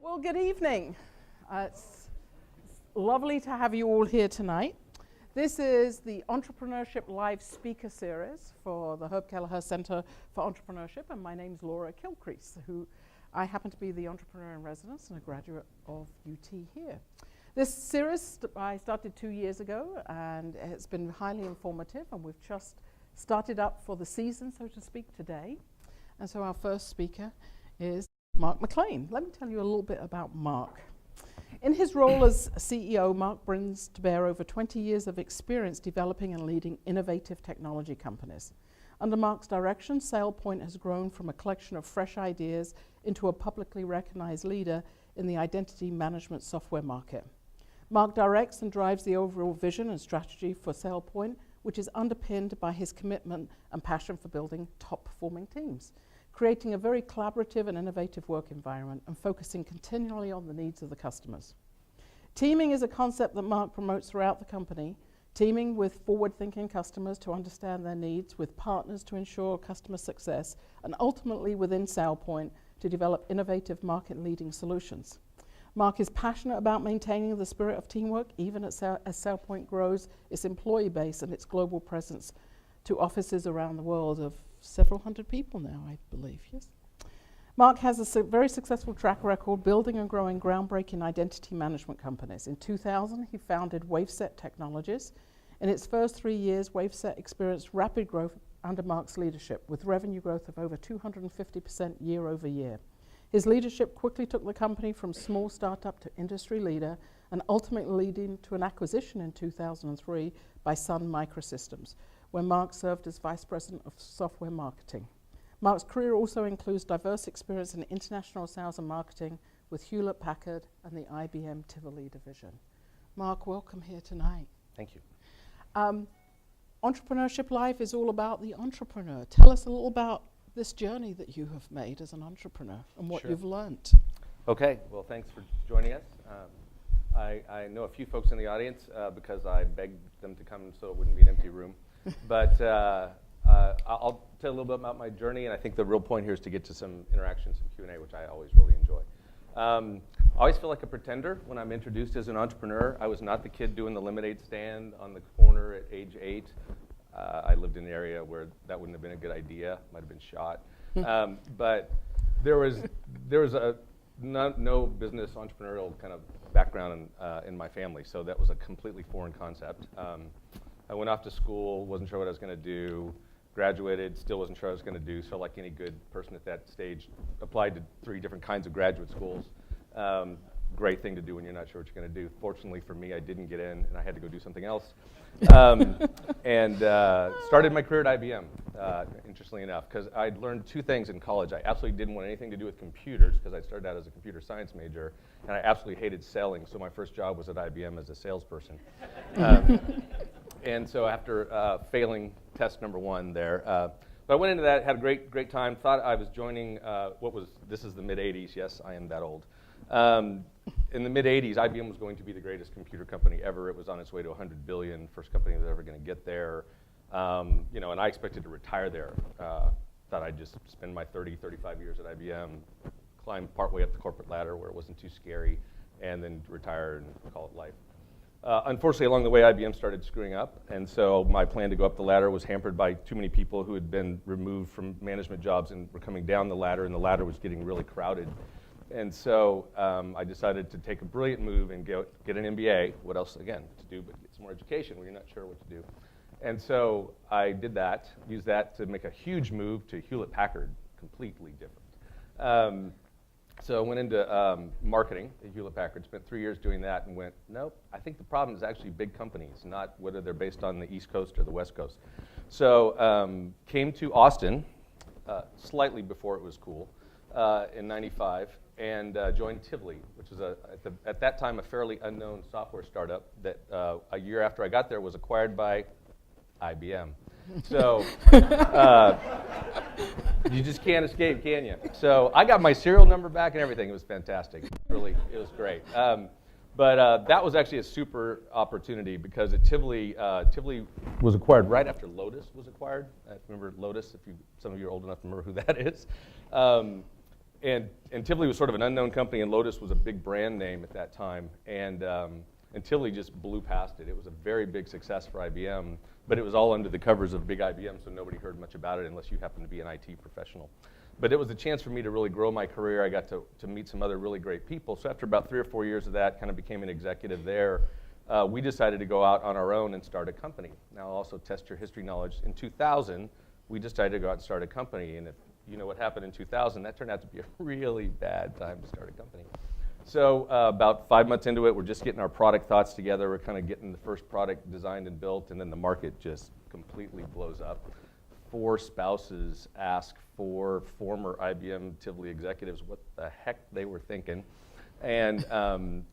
Well, good evening. It's lovely to have you all here tonight. This is the Entrepreneurship Live Speaker Series for the Herb Kelleher Center for Entrepreneurship, and my name's Laura Kilcrease, who I happen to be the entrepreneur in residence and a graduate of UT here. This series I started 2 years ago, and it's been highly informative, and we've just started up for the season, so to speak, today. And so our first speaker is Mark McClain. Let me tell you a little bit about Mark. In his role as CEO, Mark brings to bear over 20 years of experience developing and leading innovative technology companies. Under Mark's direction, SailPoint has grown from a collection of fresh ideas into a publicly recognized leader in the identity management software market. Mark directs and drives the overall vision and strategy for SailPoint, which is underpinned by his commitment and passion for building top-performing teams, creating a very collaborative and innovative work environment and focusing continually on the needs of the customers. Teaming is a concept that Mark promotes throughout the company, teaming with forward-thinking customers to understand their needs, with partners to ensure customer success, and ultimately within SailPoint to develop innovative market-leading solutions. Mark is passionate about maintaining the spirit of teamwork, even as SailPoint grows its employee base and its global presence to offices around the world of several hundred people now, I believe, yes. Mark has a very successful track record building and growing groundbreaking identity management companies. In 2000, he founded Waveset Technologies. In its first 3 years, Waveset experienced rapid growth under Mark's leadership, with revenue growth of over 250% year over year. His leadership quickly took the company from small startup to industry leader, and ultimately leading to an acquisition in 2003 by Sun Microsystems, where Mark served as Vice President of Software Marketing. Mark's career also includes diverse experience in international sales and marketing with Hewlett-Packard and the IBM Tivoli division. Mark, welcome here tonight. Thank you. Entrepreneurship Live is all about the entrepreneur. Tell us a little about this journey that you have made as an entrepreneur and what you've learned. Okay, well, thanks for joining us. I know a few folks in the audience because I begged them to come so it wouldn't be an empty room. But I'll tell you a little bit about my journey, and I think the real point here is to get to some interaction, some Q&A, which I always really enjoy. I always feel like a pretender when I'm introduced as an entrepreneur. I was not the kid doing the lemonade stand on the corner at age 8. I lived in an area where that wouldn't have been a good idea, might have been shot. But there was no business entrepreneurial kind of background in my family, so that was a completely foreign concept. I went off to school, wasn't sure what I was going to do, graduated, still wasn't sure what I was going to do, so like any good person at that stage, applied to 3 different kinds of graduate schools. Great thing to do when you're not sure what you're going to do. Fortunately for me, I didn't get in, and I had to go do something else. And started my career at IBM, interestingly enough, because I'd learned 2 things in college. I absolutely didn't want anything to do with computers, because I started out as a computer science major, and I absolutely hated selling, so my first job was at IBM as a salesperson. And so after failing test number 1 there, but I went into that, had a great time, thought I was joining this is the mid-'80s, yes, I am that old. In the mid-'80s, IBM was going to be the greatest computer company ever. It was on its way to 100 billion, first company that was ever going to get there. And I expected to retire there. Thought I'd just spend my 35 years at IBM, climb partway up the corporate ladder where it wasn't too scary, and then retire and call it life. Unfortunately, along the way, IBM started screwing up, and so my plan to go up the ladder was hampered by too many people who had been removed from management jobs and were coming down the ladder, and the ladder was getting really crowded. And so I decided to take a brilliant move and get an MBA. What else, again, to do but get some more education when you're not sure what to do. And so I did that, used that to make a huge move to Hewlett-Packard, completely different. So I went into marketing at Hewlett-Packard, spent 3 years doing that, and went, nope, I think the problem is actually big companies, not whether they're based on the East Coast or the West Coast. So came to Austin slightly before it was cool in '95, and joined Tivoli, which was at that time a fairly unknown software startup that a year after I got there was acquired by IBM. So you just can't escape, can you? So I got my serial number back and everything. It was fantastic. Really, it was great. But that was actually a super opportunity because at Tivoli was acquired right after Lotus was acquired. I remember Lotus, some of you are old enough to remember who that is. and Tivoli was sort of an unknown company, and Lotus was a big brand name at that time. And Tivoli just blew past it. It was a very big success for IBM, but it was all under the covers of big IBM, so nobody heard much about it unless you happened to be an IT professional. But it was a chance for me to really grow my career. I got to meet some other really great people. So after about 3 or 4 years of that, kind of became an executive there. We decided to go out on our own and start a company. Now, I'll also test your history knowledge. In 2000, we decided to go out and start a company. And if you know what happened in 2000, that turned out to be a really bad time to start a company. So about 5 months into it, we're just getting our product thoughts together. We're kind of getting the first product designed and built, and then the market just completely blows up. 4 spouses ask 4 former IBM Tivoli executives what the heck they were thinking. And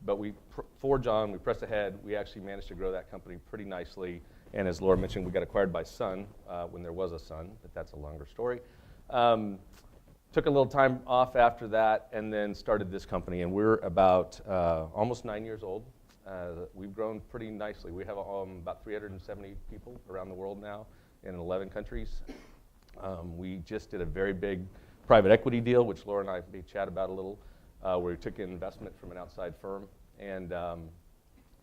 but we forge on, we press ahead. We actually managed to grow that company pretty nicely. And as Laura mentioned, we got acquired by Sun when there was a Sun, but that's a longer story. Took a little time off after that and then started this company. And we're about almost 9 years old. We've grown pretty nicely. We have about 370 people around the world now in 11 countries. We just did a very big private equity deal, which Laura and I may chat about a little, where we took in investment from an outside firm. And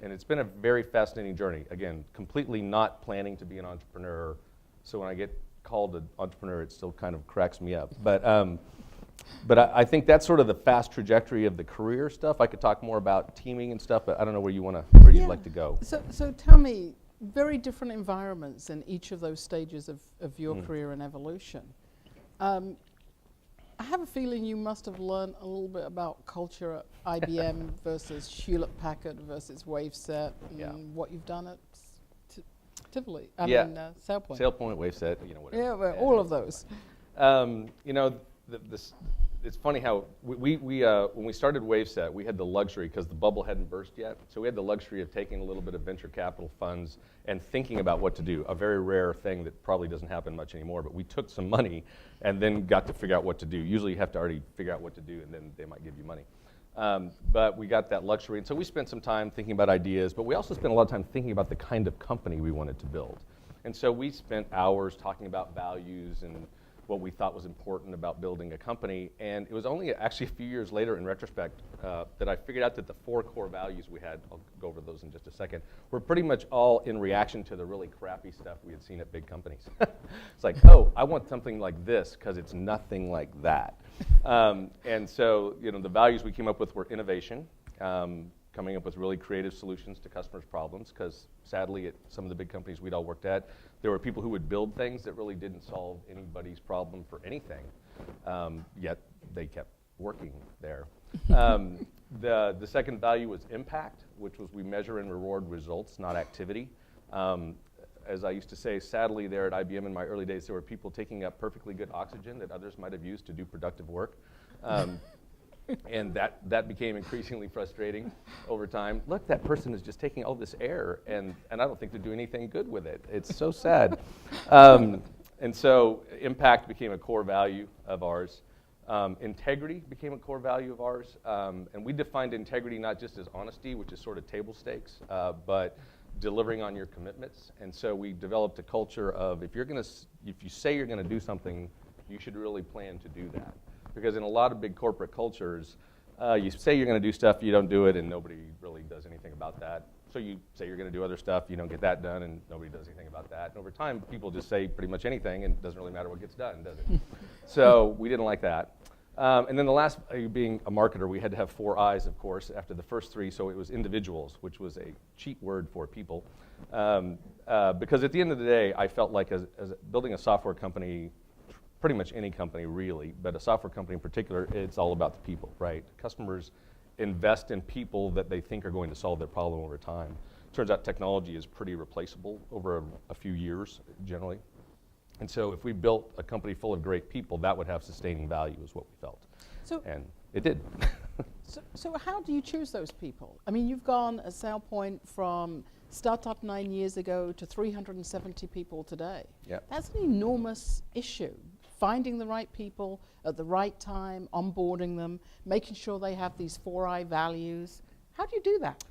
it's been a very fascinating journey. Again, completely not planning to be an entrepreneur. So when I get called an entrepreneur, it still kind of cracks me up. But I think that's sort of the fast trajectory of the career stuff. I could talk more about teaming and stuff, but I don't know where you'd like to go. So tell me, very different environments in each of those stages of your career and evolution. I have a feeling you must have learned a little bit about culture at IBM versus Hewlett-Packard versus Waveset and what you've done at Tivoli. I mean, SailPoint. SailPoint, Waveset, whatever. Yeah, well, all of those. It's funny how we when we started Waveset, we had the luxury, because the bubble hadn't burst yet, so we had the luxury of taking a little bit of venture capital funds and thinking about what to do, a very rare thing that probably doesn't happen much anymore, but we took some money and then got to figure out what to do. Usually you have to already figure out what to do, and then they might give you money. But we got that luxury, and so we spent some time thinking about ideas, but we also spent a lot of time thinking about the kind of company we wanted to build. And so we spent hours talking about values and what we thought was important about building a company. And it was only actually a few years later, in retrospect, that I figured out that the 4 core values we had, I'll go over those in just a second, were pretty much all in reaction to the really crappy stuff we had seen at big companies. It's like, oh, I want something like this because it's nothing like that. And so, the values we came up with were innovation, coming up with really creative solutions to customers' problems, because sadly at some of the big companies we'd all worked at, there were people who would build things that really didn't solve anybody's problem for anything, yet they kept working there. The second value was impact, which was we measure and reward results, not activity. As I used to say, sadly there at IBM in my early days, there were people taking up perfectly good oxygen that others might have used to do productive work. And that became increasingly frustrating over time. Look, that person is just taking all this air, and I don't think they're doing anything good with it. It's so sad. And so impact became a core value of ours. Integrity became a core value of ours. And we defined integrity not just as honesty, which is sort of table stakes, but delivering on your commitments. And so we developed a culture of if you say you're going to do something, you should really plan to do that. Because in a lot of big corporate cultures, you say you're going to do stuff, you don't do it, and nobody really does anything about that. So you say you're going to do other stuff, you don't get that done, and nobody does anything about that. And over time, people just say pretty much anything, and it doesn't really matter what gets done, does it? So we didn't like that. And then the last, being a marketer, we had to have 4 I's, of course, after the first 3. So it was individuals, which was a cheap word for people. Because at the end of the day, I felt like as building a software company, pretty much any company really, but a software company in particular, it's all about the people, right? Customers invest in people that they think are going to solve their problem over time. Turns out technology is pretty replaceable over a few years, generally. And so if we built a company full of great people, that would have sustaining value is what we felt. And it did. So how do you choose those people? I mean, you've gone at SailPoint from startup 9 years ago to 370 people today. Yep. That's an enormous issue. Finding the right people at the right time, onboarding them, making sure they have these 4I values. How do you do that?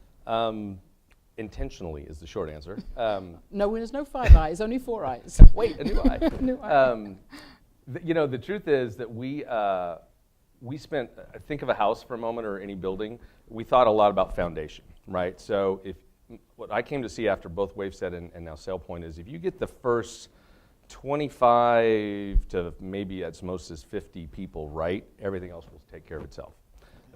Intentionally is the short answer. No, there's no 5 I's, only 4 I's. Wait, a new I. New I. The truth is that we we spent, think of a house for a moment or any building, we thought a lot about foundation, right? So what I came to see after both Waveset and now SailPoint is if you get the first 25 to maybe at most is 50 people right, everything else will take care of itself.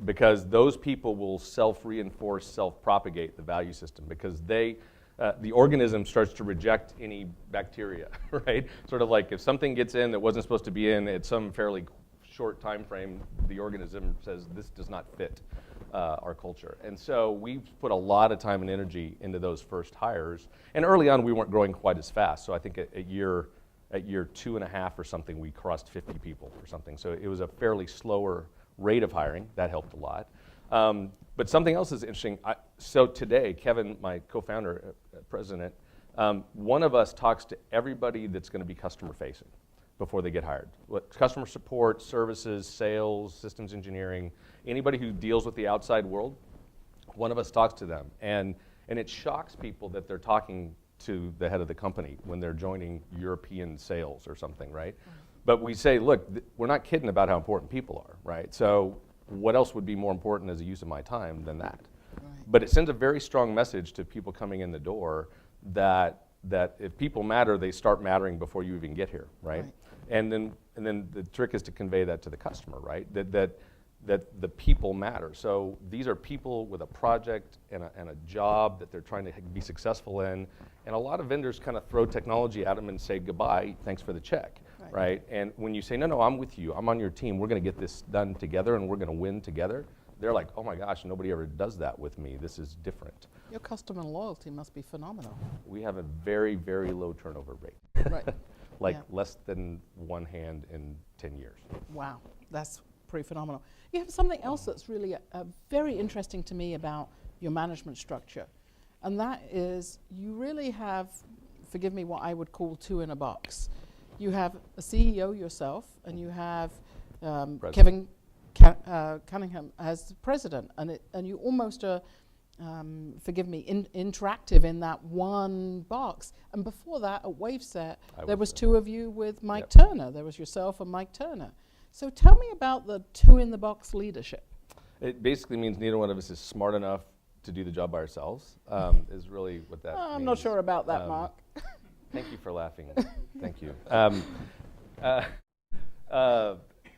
Because those people will self-reinforce, self-propagate the value system because the organism starts to reject any bacteria, right? Sort of like if something gets in that wasn't supposed to be in at some fairly short time frame, the organism says this does not fit our culture. And so we've put a lot of time and energy into those first hires. And early on, we weren't growing quite as fast. So I think at year 2.5 or something, we crossed 50 people or something. So it was a fairly slower rate of hiring. That helped a lot. But something else is interesting. So today, Kevin, my co-founder, president, one of us talks to everybody that's going to be customer facing before they get hired. Customer support, services, sales, systems engineering, anybody who deals with the outside world, one of us talks to them. And it shocks people that they're talking to the head of the company when they're joining European sales or something, right? But we say, look, we're not kidding about how important people are, right? So what else would be more important as a use of my time than that? Right. But it sends a very strong message to people coming in the door that if people matter, they start mattering before you even get here, right? And then the trick is to convey that to the customer, right? That the people matter. So these are people with a project and a job that they're trying to be successful in. And a lot of vendors kind of throw technology at them and say, goodbye, thanks for the check, right? And when you say, no, I'm with you, I'm on your team, we're going to get this done together and we're going to win together, they're like, oh my gosh, nobody ever does that with me. This is different. Your customer loyalty must be phenomenal. We have a very, very low turnover rate. Right. Less than one hand in 10 years. Wow, that's pretty phenomenal. You have something else that's really very interesting to me about your management structure, and that is you really have, forgive me, what I would call two in a box. You have a CEO yourself, and you have Kevin Cunningham as president, and you almost are, forgive me, interactive in that one box. And before that, at Waveset, there was two of you with Mike Turner. There was yourself and Mike Turner. So tell me about the two-in-the-box leadership. It basically means neither one of us is smart enough to do the job by ourselves, is really what that means. I'm not sure about that, Mark. Thank you for laughing. Thank you.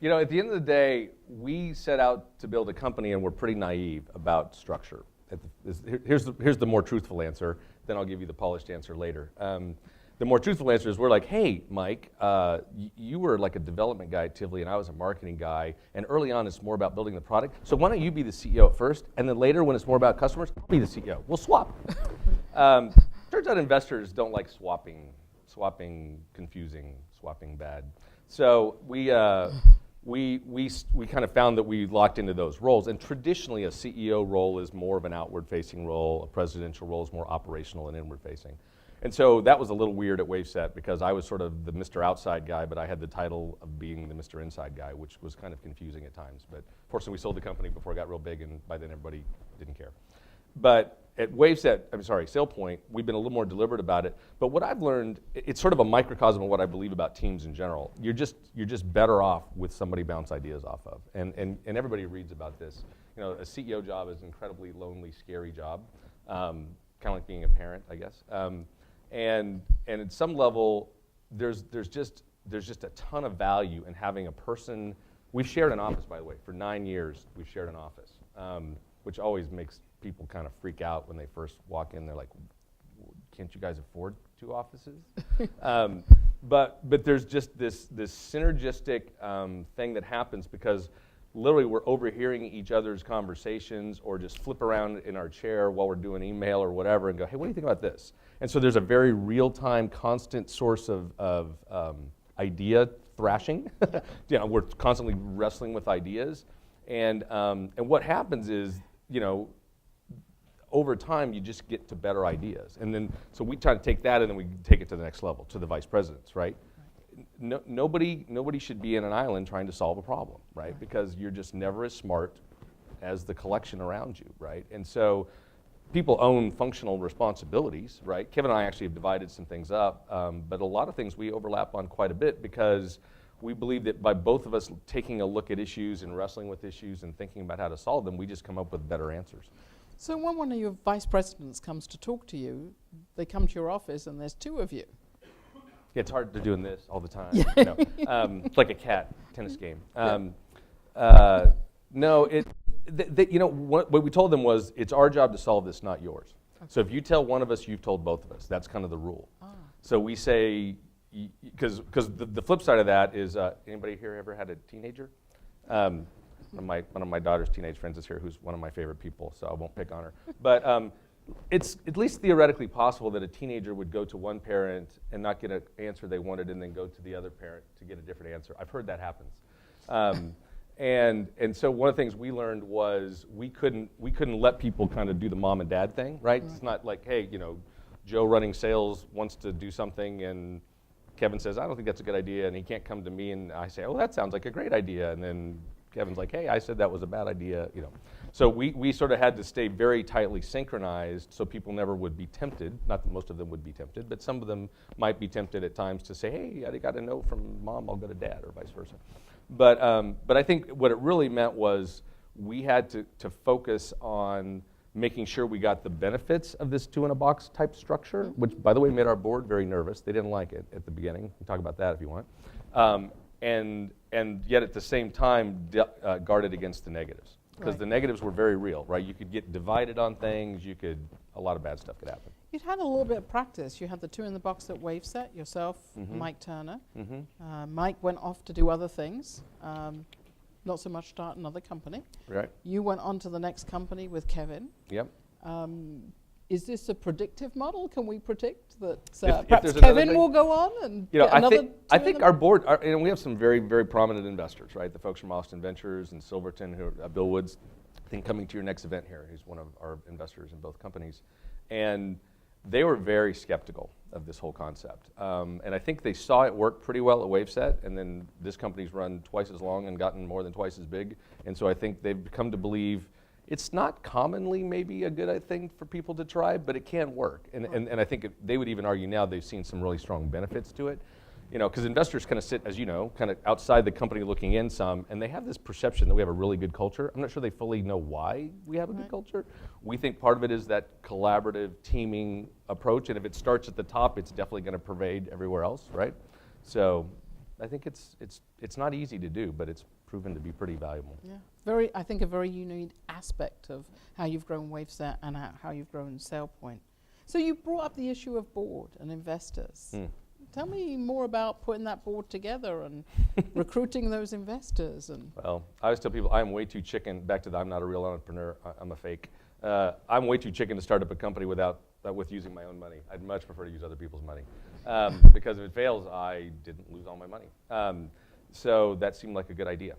You know, at the end of the day, we set out to build a company and we're pretty naive about structure. Here's the more truthful answer, then I'll give you the polished answer later. The more truthful answer is we're like, hey, Mike, you were like a development guy at Tivoli and I was a marketing guy, and early on it's more about building the product, so why don't you be the CEO at first, and then later when it's more about customers, I'll be the CEO. We'll swap. Turns out investors don't like swapping confusing, swapping bad. So we kind of found that we locked into those roles, and traditionally a CEO role is more of an outward-facing role, a presidential role is more operational and inward-facing. And so that was a little weird at Waveset because I was sort of the Mr. Outside guy, but I had the title of being the Mr. Inside guy, which was kind of confusing at times. But fortunately, we sold the company before it got real big, and by then everybody didn't care. But at SailPoint, we've been a little more deliberate about it. But what I've learned, it's sort of a microcosm of what I believe about teams in general. You're just better off with somebody bounce ideas off of. And everybody reads about this. You know, a CEO job is an incredibly lonely, scary job, kind of like being a parent, I guess. And at some level, there's just a ton of value in having a person. We've shared an office, by the way, for 9 years. We've shared an office, which always makes people kind of freak out when they first walk in. They're like, "Can't you guys afford 2 offices?" But there's just this synergistic thing that happens because literally we're overhearing each other's conversations or just flip around in our chair while we're doing email or whatever and go, hey, what do you think about this? And so there's a very real-time, constant source of idea thrashing. You know, we're constantly wrestling with ideas. And what happens is, you know, over time, you just get to better ideas. And then, so we try to take that and then we take it to the next level, to the vice presidents, right? Nobody should be in an island trying to solve a problem, right? Because you're just never as smart as the collection around you, right? And so people own functional responsibilities, right? Kevin and I actually have divided some things up, but a lot of things we overlap on quite a bit because we believe that by both of us taking a look at issues and wrestling with issues and thinking about how to solve them, we just come up with better answers. So when one of your vice presidents comes to talk to you, they come to your office and there's two of you. Yeah, it's hard to doing this all the time. You know. It's like a cat tennis game. No, you know, what we told them was, it's our job to solve this, not yours. Okay. So if you tell one of us, you've told both of us. That's kind of the rule. Ah. So we say, because the flip side of that is, anybody here ever had a teenager? One of my daughter's teenage friends is here, who's one of my favorite people, so I won't pick on her. But it's at least theoretically possible that a teenager would go to one parent and not get an answer they wanted, and then go to the other parent to get a different answer. I've heard that happens. And so one of the things we learned was we couldn't let people kind of do the mom and dad thing, right? It's not like, hey, you know, Joe running sales wants to do something, and Kevin says, I don't think that's a good idea, and he can't come to me, and I say, oh, that sounds like a great idea, and then Kevin's like, hey, I said that was a bad idea, you know. So we sort of had to stay very tightly synchronized so people never would be tempted. Not that most of them would be tempted, but some of them might be tempted at times to say, hey, I got a no from mom, I'll go to dad, or vice versa. But I think what it really meant was we had to focus on making sure we got the benefits of this two-in-a-box type structure, which, by the way, made our board very nervous. They didn't like it at the beginning. We can talk about that if you want. And yet at the same time, guarded against the negatives. Because the negatives were very real, right? You could get divided on things. A lot of bad stuff could happen. You'd had a little bit of practice. You had the two in the box at Waveset, yourself, Mike Turner. Mike went off to do other things, not so much start another company. Right. You went on to the next company with Kevin. Yep. Is this a predictive model? Can we predict that if perhaps Kevin will go on and get another? I think our board, we have some very, very prominent investors, right? The folks from Austin Ventures and Silverton, who Bill Woods, I think coming to your next event here. He's one of our investors in both companies. And they were very skeptical of this whole concept. And I think they saw it work pretty well at Waveset, and then this company's run twice as long and gotten more than twice as big. And so I think they've come to believe it's not commonly maybe a good thing for people to try, but it can work. And I think they would even argue now they've seen some really strong benefits to it. You know, because investors kind of sit, as you know, kind of outside the company looking in some, and they have this perception that we have a really good culture. I'm not sure they fully know why we have a good culture. We think part of it is that collaborative teaming approach, and if it starts at the top, it's definitely going to pervade everywhere else, right? So I think it's not easy to do, but it's proven to be pretty valuable. Yeah, I think a very unique aspect of how you've grown Waveset and how you've grown SailPoint. So you brought up the issue of board and investors. Tell me more about putting that board together and recruiting those investors. Well, I always tell people I'm way too chicken, back to the I'm not a real entrepreneur, I'm a fake. I'm way too chicken to start up a company with using my own money. I'd much prefer to use other people's money. Because if it fails, I didn't lose all my money. So that seemed like a good idea.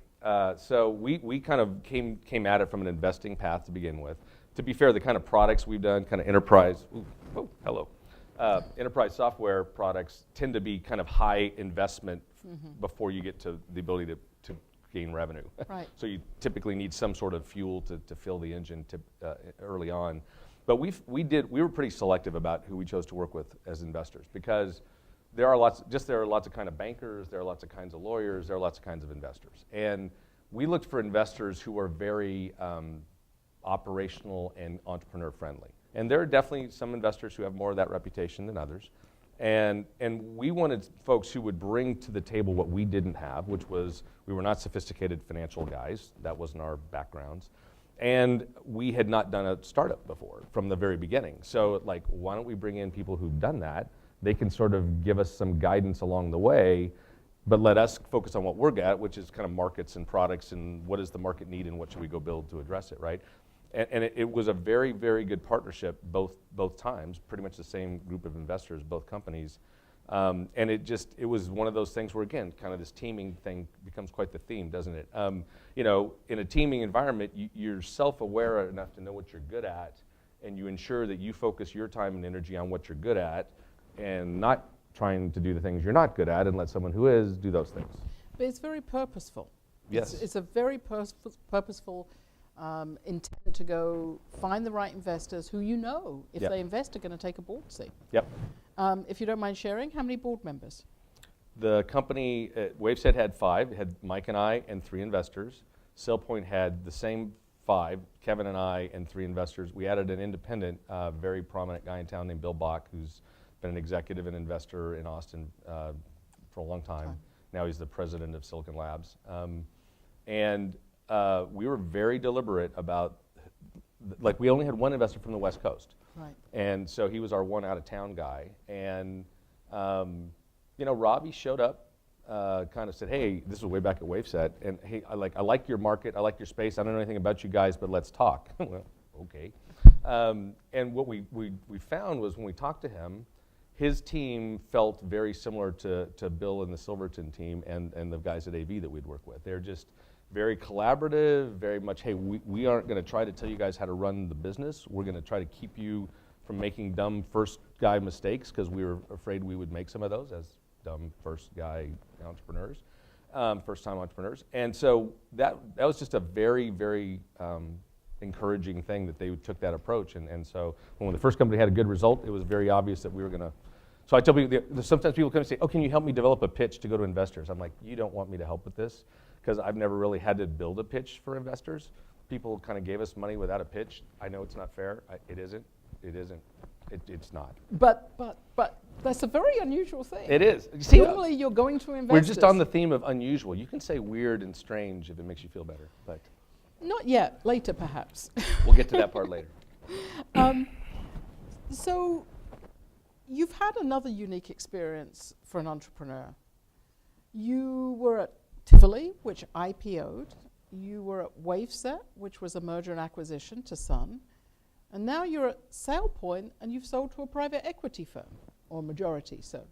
So we kind of came at it from an investing path to begin with. To be fair, the kind of products we've done, kind of enterprise, enterprise software products tend to be kind of high investment before you get to the ability to gain revenue. Right. So you typically need some sort of fuel to fill the engine early on. But we were pretty selective about who we chose to work with as investors, because there are lots of kind of bankers, there are lots of kinds of lawyers, there are lots of kinds of investors. And we looked for investors who are very operational and entrepreneur friendly. And there are definitely some investors who have more of that reputation than others. And we wanted folks who would bring to the table what we didn't have, which was we were not sophisticated financial guys. That wasn't our backgrounds. And we had not done a startup before from the very beginning. So like, why don't we bring in people who've done that? They can sort of give us some guidance along the way, but let us focus on what we're good at, which is kind of markets and products and what does the market need and what should we go build to address it, right? And it was a very, very good partnership both times, pretty much the same group of investors, both companies. And it was one of those things where, again, kind of this teaming thing becomes quite the theme, doesn't it? You know, in a teaming environment, you're self-aware enough to know what you're good at, and you ensure that you focus your time and energy on what you're good at and not trying to do the things you're not good at and let someone who is do those things. But it's very purposeful. Yes. It's a very purposeful intent to go find the right investors who you know, if they invest, are going to take a board seat. Yep. If you don't mind sharing, how many board members? The company, Waveset had 5. It had Mike and I and 3 investors. SailPoint had the same 5, Kevin and I and 3 investors. We added an independent, very prominent guy in town named Bill Bach, who's been an executive and investor in Austin for a long time. Now he's the president of Silicon Labs. And we were very deliberate about, like, we only had one investor from the West Coast. Right. And so he was our one out-of-town guy. And, Robbie showed up, kind of said, hey, this was way back at Waveset, and hey, I like your market, I like your space, I don't know anything about you guys, but let's talk. Well, okay. And what we found was when we talked to him, his team felt very similar to Bill and the Silverton team and the guys at AV that we'd work with. They're just very collaborative, very much, hey, we aren't going to try to tell you guys how to run the business. We're going to try to keep you from making dumb first guy mistakes, because we were afraid we would make some of those as dumb first guy entrepreneurs, first time entrepreneurs. And so that was just a very, very encouraging thing that they took that approach. And so when the first company had a good result, it was very obvious that we were going to. So I tell people, sometimes people come and say, oh, can you help me develop a pitch to go to investors? I'm like, you don't want me to help with this, because I've never really had to build a pitch for investors. People kind of gave us money without a pitch. I know it's not fair. It isn't. It's not. But that's a very unusual thing. It is. You see, normally you're going to investors. We're just on the theme of unusual. You can say weird and strange if it makes you feel better, but not yet. Later, perhaps. We'll get to that part later. So you've had another unique experience for an entrepreneur. You were at Tivoli, which IPO'd. You were at Waveset, which was a merger and acquisition to Sun. And now you're at SailPoint, and you've sold to a private equity firm, or majority so.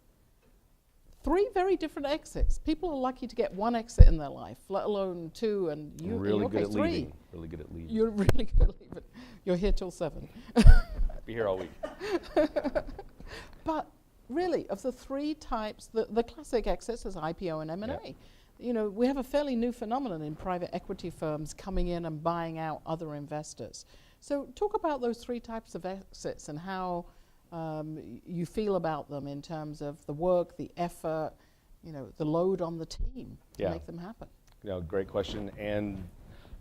3 very different exits. People are lucky to get 1 exit in their life, let alone 2, and you really in your good case, at 3. leaving. Really good at leaving. You're really good at leaving. You're here till 7. Be here all week. But really, of the 3 types, the classic exits is IPO and M&A. Yeah. We have a fairly new phenomenon in private equity firms coming in and buying out other investors. So talk about those 3 types of exits and how you feel about them in terms of the work, the effort, the load on the team to make them happen. Great question. And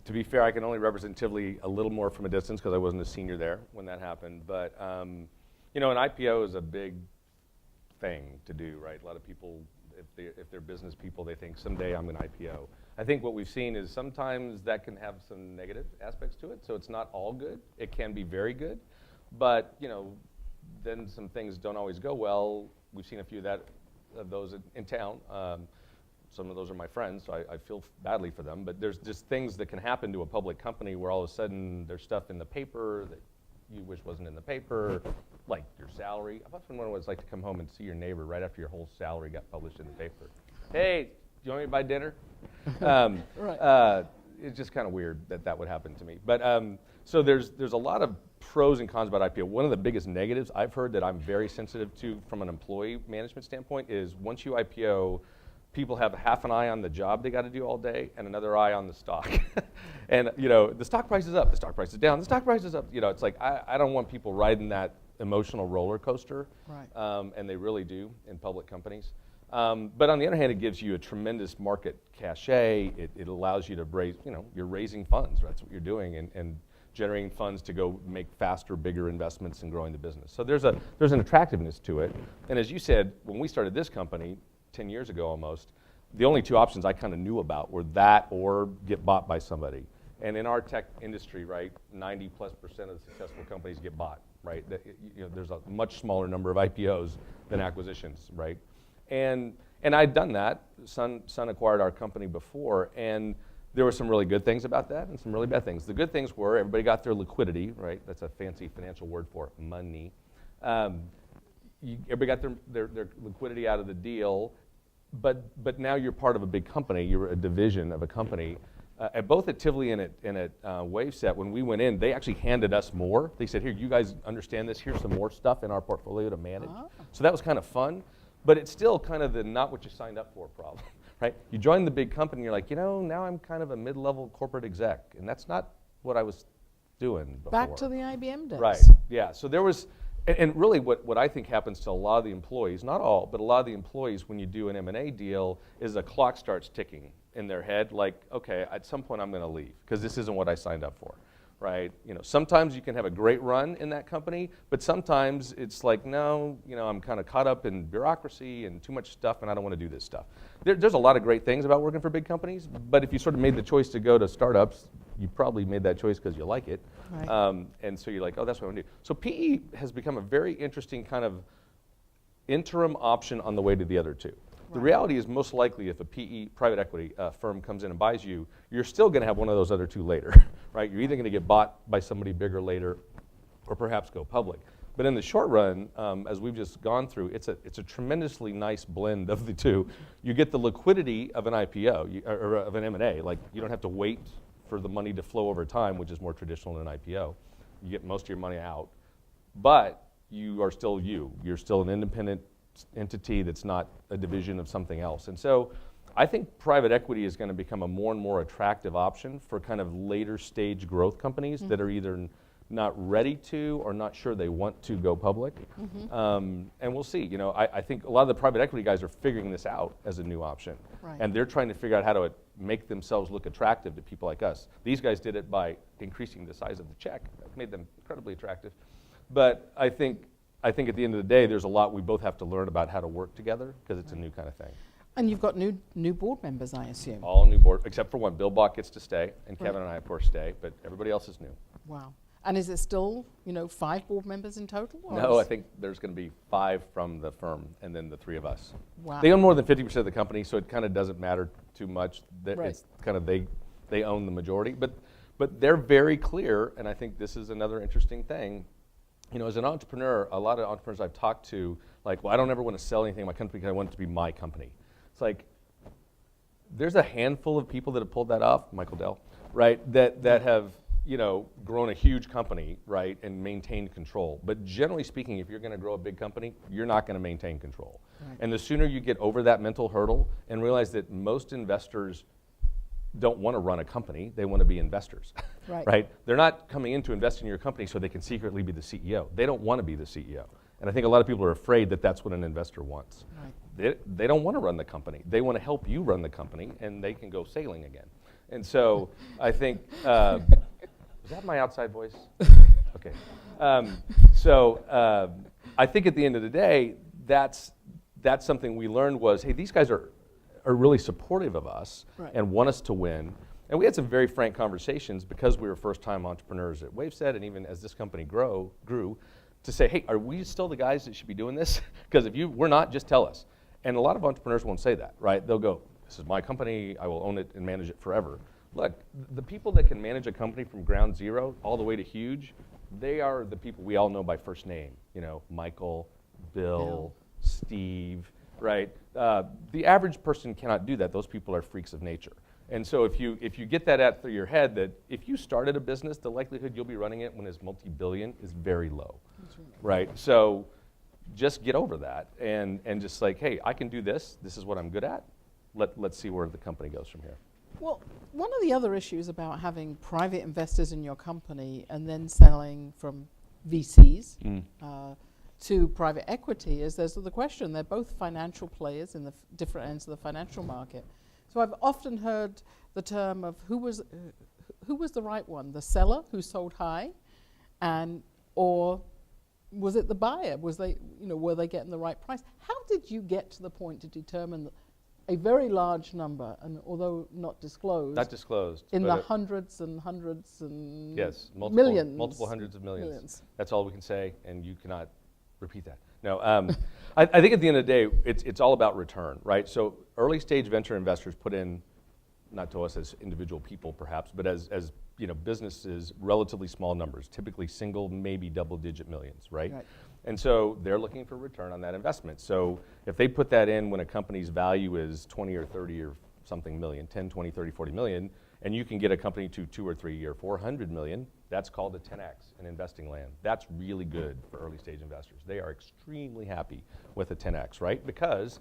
to be fair, I can only represent Tivoli a little more from a distance because I wasn't a senior there when that happened. But, an IPO is a big thing to do, right? A lot of people, if they're business people, they think someday I'm going to IPO. I think what we've seen is sometimes that can have some negative aspects to it, so it's not all good. It can be very good, but then some things don't always go well. We've seen a few of those in town. Some of those are my friends, so I feel badly for them, but there's just things that can happen to a public company where all of a sudden there's stuff in the paper that you wish wasn't in the paper, like your salary. I've often wondered what it's like to come home and see your neighbor right after your whole salary got published in the paper. Hey, do you want me to buy dinner? Right. It's just kind of weird that would happen to me. But so there's a lot of pros and cons about IPO. One of the biggest negatives I've heard that I'm very sensitive to from an employee management standpoint is once you IPO, people have half an eye on the job they got to do all day and another eye on the stock. And the stock price is up, the stock price is down, the stock price is up. It's like I don't want people riding that emotional roller coaster. Right. And they really do in public companies. But on the other hand, it gives you a tremendous market cachet. It allows you to raise, you're raising funds. That's what you're doing, and generating funds to go make faster, bigger investments in growing the business. So there's an attractiveness to it. And as you said, when we started this company 10 years ago almost, the only 2 options I kind of knew about were that or get bought by somebody. And in our tech industry, right, 90+% of the successful companies get bought, right? There's a much smaller number of IPOs than acquisitions, right? And I'd done that. Sun acquired our company before, and there were some really good things about that and some really bad things. The good things were everybody got their liquidity, right? That's a fancy financial word for money. Everybody got their liquidity out of the deal, but now you're part of a big company. You're a division of a company. Both at Tivoli and at Waveset, when we went in, they actually handed us more. They said, here, you guys understand this. Here's some more stuff in our portfolio to manage. Oh. So that was kind of fun. But it's still kind of the not what you signed up for problem, right? You join the big company, you're like, now I'm kind of a mid-level corporate exec, and that's not what I was doing before. Back to the IBM days. Right, yeah. So there was, And really what I think happens to a lot of the employees, not all, but a lot of the employees when you do an M&A deal is the clock starts ticking in their head, like, okay, at some point I'm going to leave because this isn't what I signed up for, right? Sometimes you can have a great run in that company, but sometimes it's like, no, I'm kind of caught up in bureaucracy and too much stuff and I don't want to do this stuff. There's a lot of great things about working for big companies, but if you sort of made the choice to go to startups, you probably made that choice because you like it. Right. And so you're like, oh, that's what I want to do. So PE has become a very interesting kind of interim option on the way to the other two. The Right. reality is most likely if a PE, private equity firm comes in and buys you, you're still going to have one of those other two later, right? You're either going to get bought by somebody bigger later or perhaps go public. But in the short run, as we've just gone through, it's a tremendously nice blend of the two. You get the liquidity of an IPO or of an M&A. Like you don't have to wait for the money to flow over time, which is more traditional in an IPO. You get most of your money out, but you are still you. You're still an independent entity that's not a division of something else. And so I think private equity is going to become a more and more attractive option for kind of later stage growth companies that are either not ready to or not sure they want to go public. And we'll see. I think a lot of the private equity guys are figuring this out as a new option. Right. And they're trying to figure out how to make themselves look attractive to people like us. These guys did it by increasing the size of the check. That made them incredibly attractive. But I think at the end of the day, there's a lot we both have to learn about how to work together because it's a new kind of thing. And you've got new board members, I assume. All new board, except for one. Bill Bach gets to stay, and Kevin and I, of course, stay, but everybody else is new. Wow. And is it still, 5 board members in total? or No, I is- think there's going to be 5 from the firm, and then the 3 of us. Wow. They own more than 50% of the company, so it kind of doesn't matter too much. Right. It's kind of they own the majority, but they're very clear, and I think this is another interesting thing. As an entrepreneur, a lot of entrepreneurs I've talked to, like, well, I don't ever want to sell anything in my company because I want it to be my company. It's like, there's a handful of people that have pulled that off, Michael Dell, right, that have, grown a huge company, right, and maintained control. But generally speaking, if you're going to grow a big company, you're not going to maintain control. Right. And the sooner you get over that mental hurdle and realize that most investors don't want to run a company, they want to be investors, Right. They're not coming in to invest in your company so they can secretly be the CEO. They don't want to be the CEO. And I think a lot of people are afraid that that's what an investor wants. Right. They don't want to run the company. They want to help you run the company, and they can go sailing again. And so I think, is that my outside voice? Okay. I think at the end of the day, that's something we learned was, hey, these guys are really supportive of us Right. and want us to win. And we had some very frank conversations because we were first-time entrepreneurs at WaveSet, and even as this company grew, to say, hey, are we still the guys that should be doing this? Because if we're not, just tell us. And a lot of entrepreneurs won't say that, right? They'll go, this is my company, I will own it and manage it forever. Look, the people that can manage a company from ground zero all the way to huge, they are the people we all know by first name. Michael, Bill, Steve, right? The average person cannot do that. Those people are freaks of nature. And so if you get that out through your head that if you started a business, the likelihood you'll be running it when it's multi-billion is very low, right? So just get over that and just like, hey, I can do this. This is what I'm good at. Let's see where the company goes from here. Well, one of the other issues about having private investors in your company and then selling from VCs to private equity is there's the question, they're both financial players in the different ends of the financial market. So I've often heard the term of who was the right one, the seller who sold high, or was it the buyer? Were they getting the right price? How did you get to the point to determine a very large number, and although not disclosed, in the hundreds and yes, millions, multiple hundreds of millions. That's all we can say, and you cannot repeat that. No, I think at the end of the day, it's all about return, right? So early stage venture investors put in, not to us as individual people perhaps, but as businesses, relatively small numbers, typically single, maybe double-digit millions, right? And so they're looking for return on that investment. So if they put that in when a company's value is 20 or 30 or something million, 10, 20, 30, 40 million, and you can get a company to 2 or 3 or 400 million, that's called a 10x in investing land. That's really good for early stage investors. They are extremely happy with a 10x, right? Because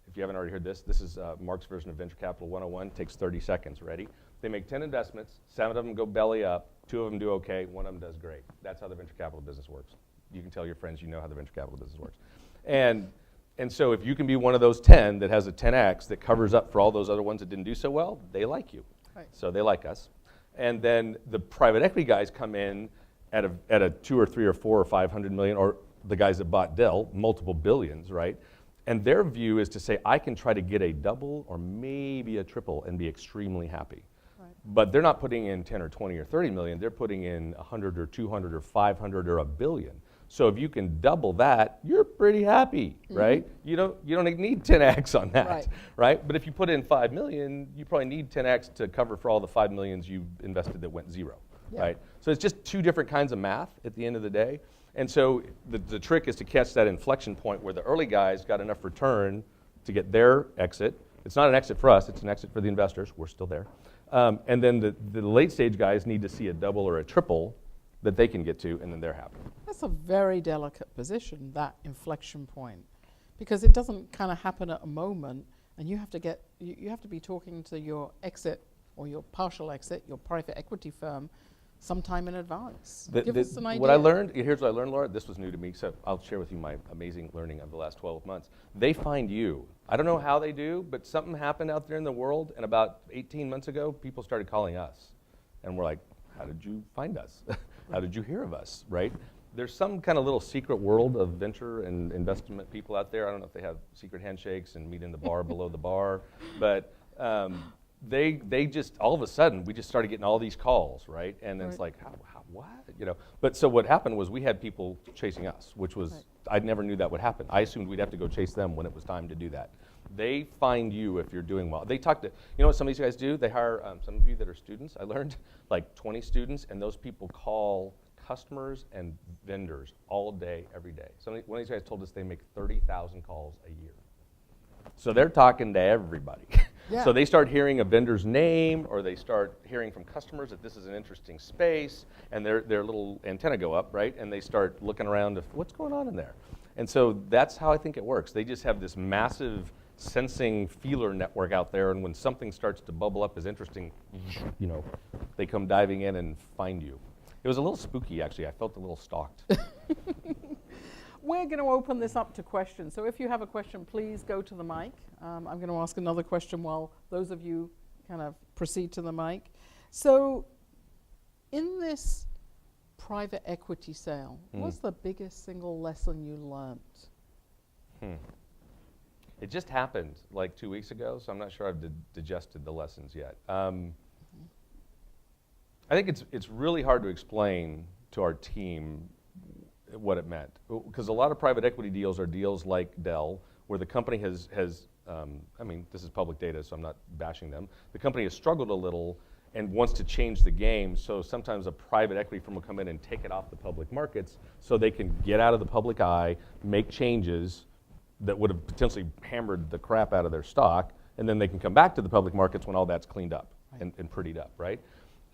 if you haven't already heard this is Mark's version of Venture Capital 101. Takes 30 seconds. Ready? They make 10 investments. 7 of them go belly up. 2 of them do okay. 1 of them does great. That's how the venture capital business works. you can tell your friends you know how the venture capital business works. And so if you can be one of those 10 that has a 10x that covers up for all those other ones that didn't do so well, they like you. Right. So they like us. And then the private equity guys come in at a 2 or 3 or 4 or 500 million, or the guys that bought Dell, multiple billions, right? And their view is to say, I can try to get a double or maybe a triple and be extremely happy. Right. But they're not putting in 10 or 20 or 30 million, they're putting in 100 or 200 or 500 or a billion. So if you can double that, you're pretty happy, right? You don't need 10x on that, right? But if you put in 5 million, you probably need 10x to cover for all the 5 millions you invested that went zero, right? So it's just two different kinds of math at the end of the day. And so the trick is to catch that inflection point where the early guys got enough return to get their exit. It's not an exit for us, it's an exit for the investors. We're still there. And then the late stage guys need to see a double or a triple that they can get to, and then they're happy. That's a very delicate position, that inflection point, because it doesn't kind of happen at a moment, and you have to you have to be talking to your exit or your partial exit, your private equity firm, sometime in advance. Give us an idea. Here's what I learned, Laura. This was new to me, so I'll share with you my amazing learning of the last 12 months. They find you. I don't know how they do, but something happened out there in the world, and about 18 months ago, people started calling us, and we're like, how did you find us? How did you hear of us, right? There's some kind of little secret world of venture and investment people out there. I don't know if they have secret handshakes and meet in the bar below the bar, but they just, all of a sudden, we just started getting all these calls, right? And it's like, how, what? You know. But so what happened was we had people chasing us, which was, I never knew that would happen. I assumed we'd have to go chase them when it was time to do that. They find you if you're doing well. They talk to, you know what some of these guys do? They hire, some of you that are students, I learned, like 20 students, and those people call customers and vendors all day, every day. One of these guys told us they make 30,000 calls a year. So they're talking to everybody. Yeah. So they start hearing a vendor's name, or they start hearing from customers that this is an interesting space, and their little antenna go up, right? And they start looking around to what's going on in there. And so that's how I think it works. They just have this massive sensing feeler network out there, and when something starts to bubble up as interesting, you know, they come diving in and find you. It was a little spooky, actually. I felt a little stalked. We're going to open this up to questions. So if you have a question, please go to the mic. I'm going to ask another question while those of you kind of proceed to the mic. So in this private equity sale, what's the biggest single lesson you learned? It just happened like 2 weeks ago, so I'm not sure I've digested the lessons yet. I think it's really hard to explain to our team what it meant, because a lot of private equity deals are deals like Dell, where the company has I mean, this is public data, so I'm not bashing them. The company has struggled a little and wants to change the game, so sometimes a private equity firm will come in and take it off the public markets so they can get out of the public eye, make changes that would have potentially hammered the crap out of their stock, and then they can come back to the public markets when all that's cleaned up and prettied up, right?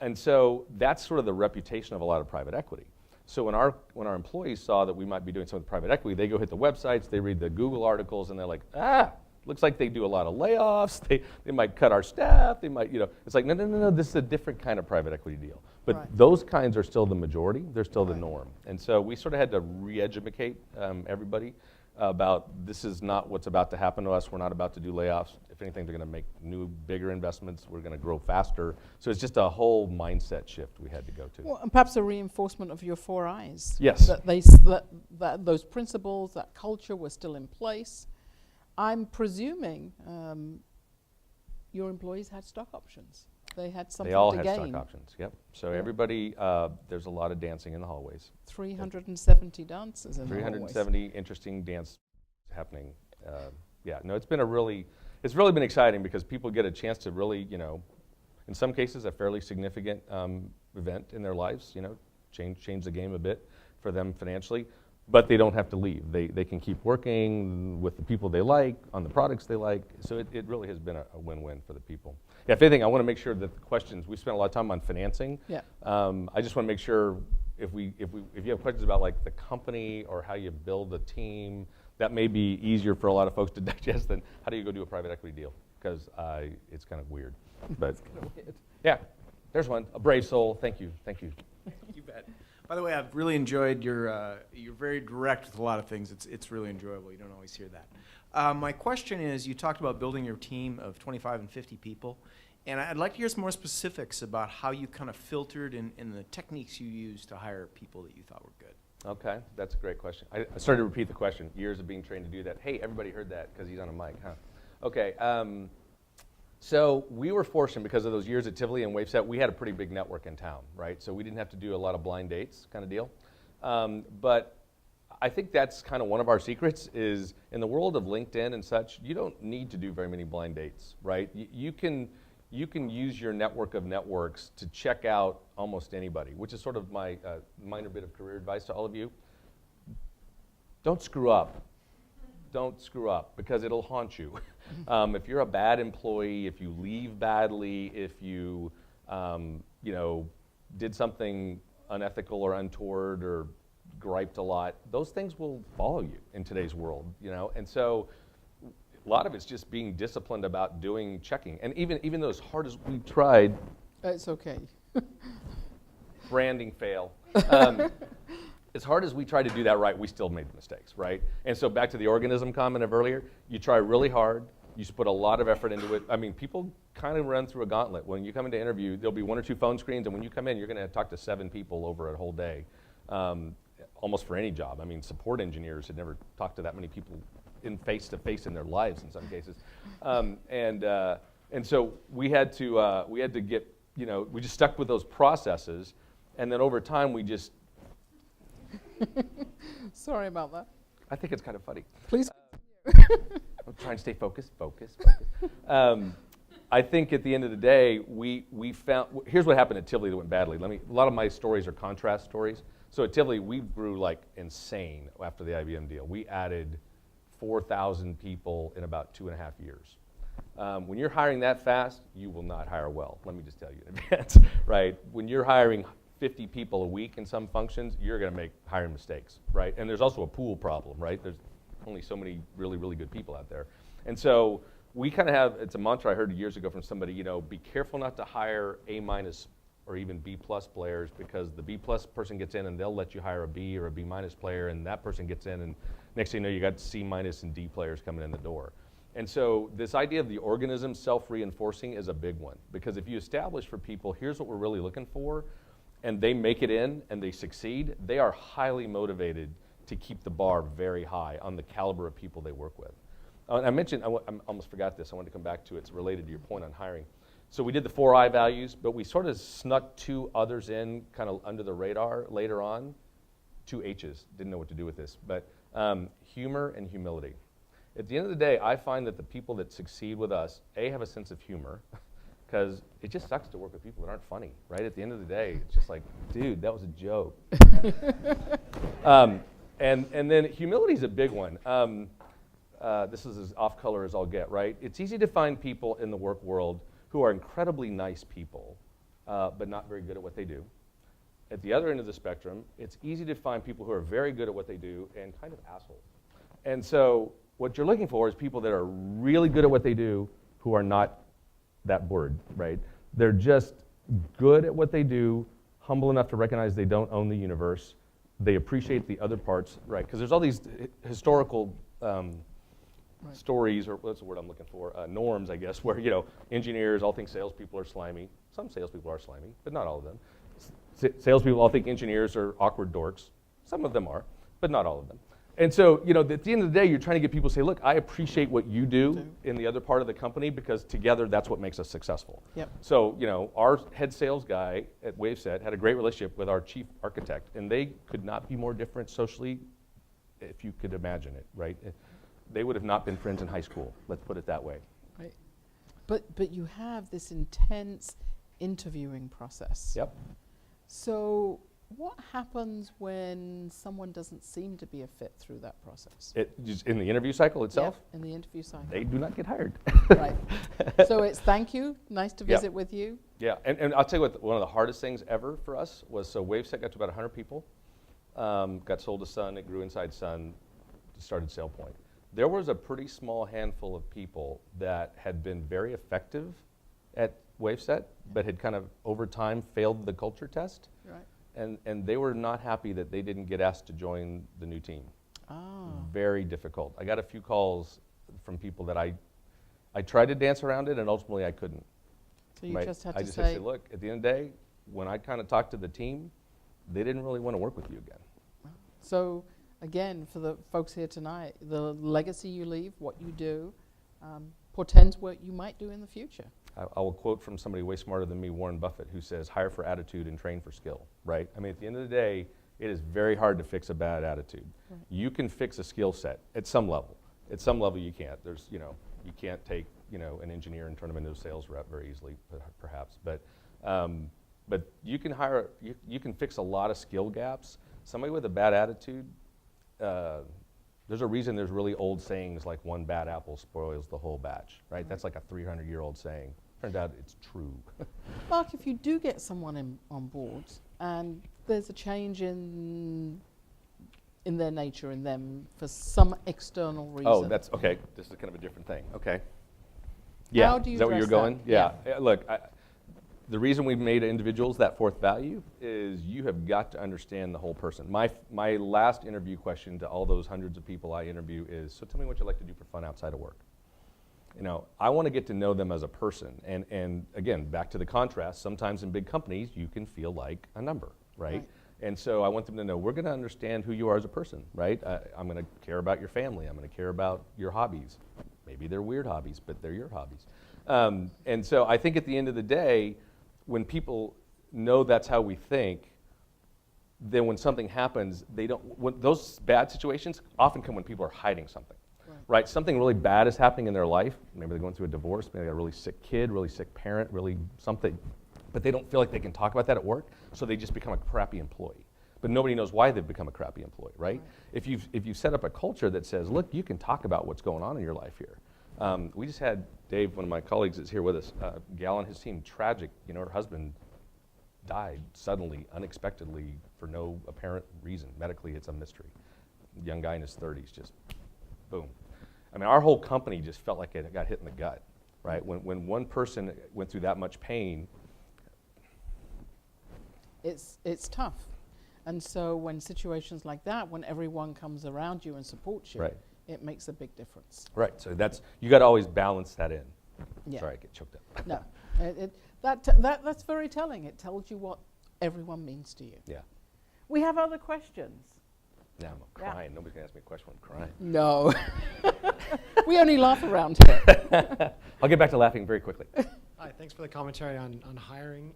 And so that's sort of the reputation of a lot of private equity. So when our employees saw that we might be doing something with private equity, they go hit the websites, they read the Google articles, and they're like, looks like they do a lot of layoffs, they might cut our staff, they might, you know, it's like, no, this is a different kind of private equity deal. But those kinds are still the majority, they're still the norm. And so we sort of had to re-educate everybody about this is not what's about to happen to us. We're not about to do layoffs. If anything, they're going to make new, bigger investments. We're going to grow faster. So it's just a whole mindset shift we had to go to. Well, and perhaps a reinforcement of your 4 I's. Yes. That those principles, that culture were still in place. I'm presuming your employees had stock options. They had something to gain. They all had stock options, yep. So everybody, there's a lot of dancing in the hallways. 370 dances in the hallways. 370 interesting dance happening. It's really been exciting because people get a chance to really, you know, in some cases a fairly significant event in their lives, you know, change the game a bit for them financially. But they don't have to leave. They can keep working with the people they like, on the products they like. So it really has been a win-win for the people. Yeah, if anything, I want to make sure that the questions, we spent a lot of time on financing. Yeah. I just want to make sure if you have questions about like the company or how you build a team, that may be easier for a lot of folks to digest than how do you go do a private equity deal? Because it's kind of weird. But It's kind of weird. yeah, there's one. A brave soul. Thank you. You bet. By the way, I've really enjoyed you're very direct with a lot of things. It's really enjoyable. You don't always hear that. My question is, you talked about building your team of 25 and 50 people, and I'd like to hear some more specifics about how you kind of filtered and the techniques you used to hire people that you thought were good. Okay, that's a great question. I started to repeat the question. Years of being trained to do that. Hey, everybody heard that because he's on a mic, huh? Okay, so we were fortunate because of those years at Tivoli and Waveset, we had a pretty big network in town, right? So we didn't have to do a lot of blind dates kind of deal. But I think that's kind of one of our secrets is in the world of LinkedIn and such, you don't need to do very many blind dates, right? You can use your network of networks to check out almost anybody, which is sort of my minor bit of career advice to all of you. Don't screw up. Don't screw up because it'll haunt you. If you're a bad employee, if you leave badly, if you, did something unethical or untoward or griped a lot, those things will follow you in today's world, And so a lot of it's just being disciplined about doing checking. And even though as hard as we tried. It's okay. Branding fail. As hard as we tried to do that right, we still made mistakes, right? And so back to the organism comment of earlier, you try really hard, you put a lot of effort into it. I mean, people kind of run through a gauntlet. When you come into interview, there'll be 1 or 2 phone screens, and when you come in, you're going to talk to 7 people over a whole day, almost for any job. I mean, support engineers had never talked to that many people in face-to-face in their lives in some cases. And so we had to get, we just stuck with those processes, and then over time we just... Sorry about that. I think it's kind of funny. Please. I'm trying to stay focused. I think at the end of the day, we found, here's what happened at Tivoli that went badly. A lot of my stories are contrast stories. So at Tivoli, we grew like insane after the IBM deal. We added 4,000 people in about 2.5 years. When you're hiring that fast, you will not hire well. Let me just tell you in advance, right? When you're hiring 50 people a week in some functions, you're going to make hiring mistakes, right? And there's also a pool problem, right? There's only so many really, really good people out there. And so we kind of have, it's a mantra I heard years ago from somebody, be careful not to hire A- or even B+ players because the B+ person gets in and they'll let you hire a B or a B- player and that person gets in and next thing you know you got C- and D players coming in the door. And so this idea of the organism self-reinforcing is a big one because if you establish for people, here's what we're really looking for, and they make it in and they succeed, they are highly motivated to keep the bar very high on the caliber of people they work with. I mentioned, I almost forgot this, I wanted to come back to it, it's related to your point on hiring. So we did the 4 I values, but we sort of snuck 2 others in kind of under the radar later on. 2 H's, didn't know what to do with this, but humor and humility. At the end of the day, I find that the people that succeed with us, A, have a sense of humor, because it just sucks to work with people that aren't funny, right? At the end of the day, it's just like, dude, that was a joke. And then humility is a big one. This is as off color as I'll get, right? It's easy to find people in the work world who are incredibly nice people, but not very good at what they do. At the other end of the spectrum, it's easy to find people who are very good at what they do and kind of assholes. And so what you're looking for is people that are really good at what they do who are not that word, right? They're just good at what they do, humble enough to recognize they don't own the universe. They appreciate the other parts, right? Because there's all these historical stories, or what's the word I'm looking for? Norms, I guess, where engineers all think salespeople are slimy. Some salespeople are slimy, but not all of them. Salespeople all think engineers are awkward dorks. Some of them are, but not all of them. And so, at the end of the day, you're trying to get people to say, look, I appreciate what you do in the other part of the company because together that's what makes us successful. Yep. So, our head sales guy at Waveset had a great relationship with our chief architect, and they could not be more different socially if you could imagine it, right? They would have not been friends in high school, let's put it that way. Right. But you have this intense interviewing process. Yep. So what happens when someone doesn't seem to be a fit through that process? Just in the interview cycle itself? Yep, in the interview cycle. They do not get hired. Right. So it's thank you, nice to visit with you. Yeah, and I'll tell you what, one of the hardest things ever for us was, so Waveset got to about 100 people, got sold to Sun, it grew inside Sun, started SailPoint. There was a pretty small handful of people that had been very effective at Waveset, but had kind of over time failed the culture test. Right. and they were not happy that they didn't get asked to join the new team. Ah. Very difficult. I got a few calls from people that I tried to dance around it, and ultimately I couldn't. So you Right? just had I to just had to say, say, look, at the end of the day, when I kind of talked to the team, they didn't really want to work with you again. so again, for the folks here tonight, the legacy you leave, what you do, portends what you might do in the future. I will quote from somebody way smarter than me, Warren Buffett, who says, hire for attitude and train for skill, right? I mean, at the end of the day, it is very hard to fix a bad attitude. Right. You can fix a skill set at some level. At some level you can't. There's, you can't take, an engineer and turn them into a sales rep very easily, perhaps. But you can hire, you can fix a lot of skill gaps. Somebody with a bad attitude, there's a reason there's really old sayings like one bad apple spoils the whole batch, right? That's like a 300-year-old saying. Turned out it's true. Mark, if you do get someone on board and there's a change in their nature, in them, for some external reason. Oh, that's okay. This is kind of a different thing. Okay. Yeah. How do you is that where you're address going? that? Yeah. Yeah. Look, the reason we've made individuals that fourth value is you have got to understand the whole person. My last interview question to all those hundreds of people I interview is, so tell me what you like to do for fun outside of work. I want to get to know them as a person. And again, back to the contrast, sometimes in big companies, you can feel like a number, right? And so I want them to know, we're going to understand who you are as a person, right? I'm going to care about your family. I'm going to care about your hobbies. Maybe they're weird hobbies, but they're your hobbies. And so I think at the end of the day, when people know that's how we think, then when something happens, those bad situations often come when people are hiding something. Right? Something really bad is happening in their life. Maybe they're going through a divorce, maybe they got a really sick kid, really sick parent, really something. But they don't feel like they can talk about that at work, so they just become a crappy employee. But nobody knows why they've become a crappy employee, right? If you set up a culture that says, look, you can talk about what's going on in your life here. We just had Dave, one of my colleagues that's here with us, gal on his team, tragic. Her husband died suddenly, unexpectedly, for no apparent reason. Medically, it's a mystery. Young guy in his 30s, just boom. I mean, our whole company just felt like it got hit in the gut, right? When one person went through that much pain. It's tough. And so when situations like that, when everyone comes around you and supports you, Right. it makes a big difference. Right, so you got to always balance that in. Yeah. Sorry, I get choked up. No, that's very telling. It tells you what everyone means to you. Yeah. We have other questions. Now I'm crying. Nobody's going to ask me a question when I'm crying. No. We only laugh around here. I'll get back to laughing very quickly. Hi, thanks for the commentary on hiring.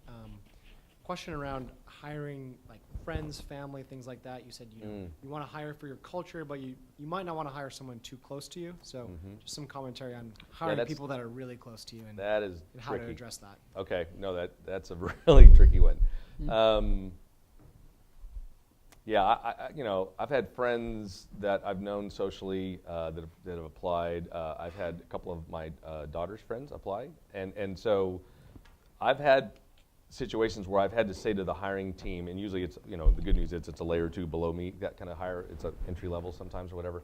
Question around hiring, like friends, family, things like that. You said you want to hire for your culture, but you might not want to hire someone too close to you. So just some commentary on hiring people that are really close to you and that is how tricky. to address that. Okay, no, that's a really tricky one. Yeah, I've had friends that I've known socially that have applied. I've had a couple of my daughter's friends apply, and so I've had situations where I've had to say to the hiring team, and usually it's, the good news is it's a layer or two below me, that kind of hire, it's an entry level sometimes or whatever.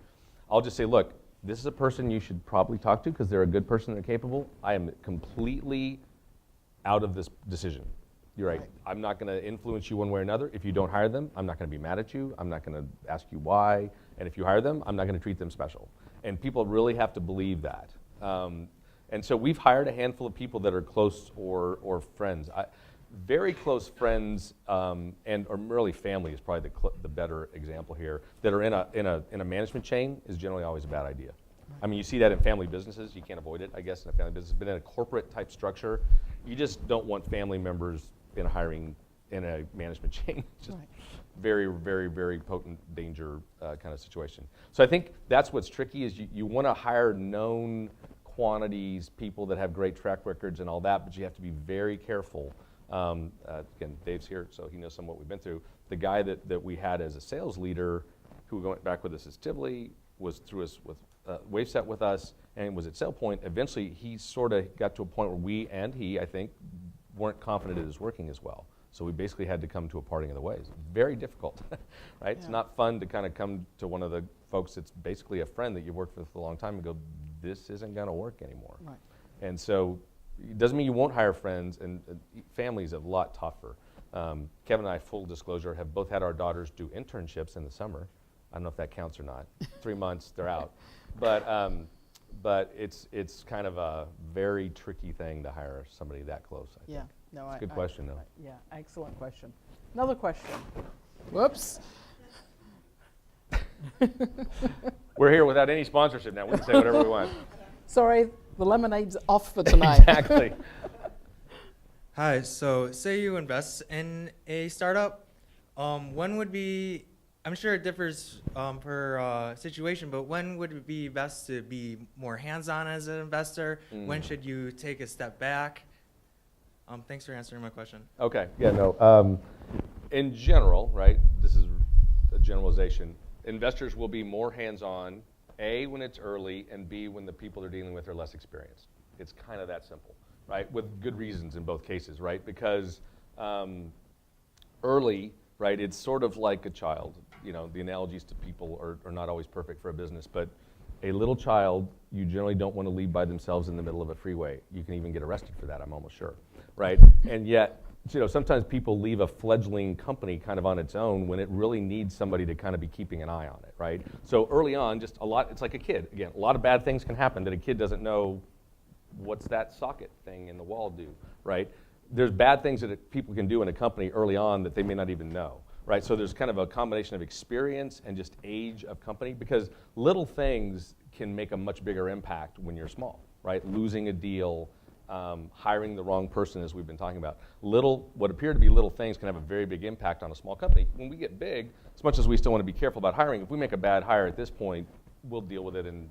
I'll just say, look, this is a person you should probably talk to because they're a good person, they're capable. I am completely out of this decision. You're right. I'm not going to influence you one way or another. If you don't hire them, I'm not going to be mad at you. I'm not going to ask you why. And if you hire them, I'm not going to treat them special. And people really have to believe that. And so we've hired a handful of people that are close or friends. Very close friends and or really family is probably the better example here. That are in a management chain is generally always a bad idea. I mean, you see that in family businesses. You can't avoid it, I guess, in a family business. But in a corporate type structure, you just don't want family members in a management chain. Just very, very, very potent danger kind of situation. So I think that's what's tricky is you want to hire known quantities, people that have great track records and all that, but you have to be very careful. Again, Dave's here, so he knows some of what we've been through. The guy that we had as a sales leader who went back with us as Tivoli was through us with WaveSet with us and was at SailPoint. Eventually, he sort of got to a point where we and he, I think, weren't confident it was working as well. So we basically had to come to a parting of the ways. Very difficult, right? Yeah. It's not fun to kind of come to one of the folks that's basically a friend that you've worked with for a long time and go, this isn't going to work anymore. Right. And so it doesn't mean you won't hire friends, and family is a lot tougher. Kevin and I, full disclosure, have both had our daughters do internships in the summer. I don't know if that counts or not. 3 months, they're out. But it's kind of a very tricky thing to hire somebody that close, I think. No, It's a good question, though. Yeah, excellent question. Another question. Whoops. We're here without any sponsorship now. We can say whatever we want. Sorry, the lemonade's off for tonight. Exactly. Hi, so say you invest in a startup, when would be, I'm sure it differs per situation, but when would it be best to be more hands-on as an investor? When should you take a step back? Thanks for answering my question. Okay, yeah, no. In general, right, this is a generalization, investors will be more hands-on, A, when it's early, and B, when the people they're dealing with are less experienced. It's kind of that simple, right, with good reasons in both cases, right, because early, right, it's sort of like a child. You know, the analogies to people are not always perfect for a business, but a little child, you generally don't want to leave by themselves in the middle of a freeway. You can even get arrested for that, I'm almost sure, right? And yet, you know, sometimes people leave a fledgling company kind of on its own when it really needs somebody to kind of be keeping an eye on it, right? So early on, just a lot, it's like a kid. Again, a lot of bad things can happen that a kid doesn't know what's that socket thing in the wall do, right? There's bad things that people can do in a company early on that they may not even know, right? So there's kind of a combination of experience and just age of company, because little things can make a much bigger impact when you're small, right? Losing a deal, hiring the wrong person, as we've been talking about. What appear to be little things can have a very big impact on a small company. When we get big, as much as we still want to be careful about hiring, if we make a bad hire at this point, we'll deal with it, and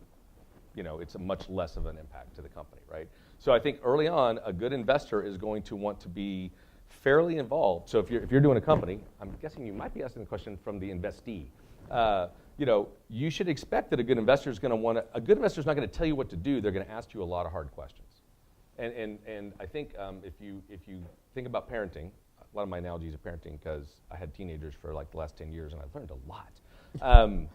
you know, it's a much less of an impact to the company, right? So I think early on, a good investor is going to want to be fairly involved. So if you're doing a company, I'm guessing you might be asking the question from the investee. You know, you should expect that a good investor is going to want to. A good investor is not going to tell you what to do. They're going to ask you a lot of hard questions. And I think if you think about parenting, a lot of my analogies are parenting because I had teenagers for like the last 10 years and I've learned a lot.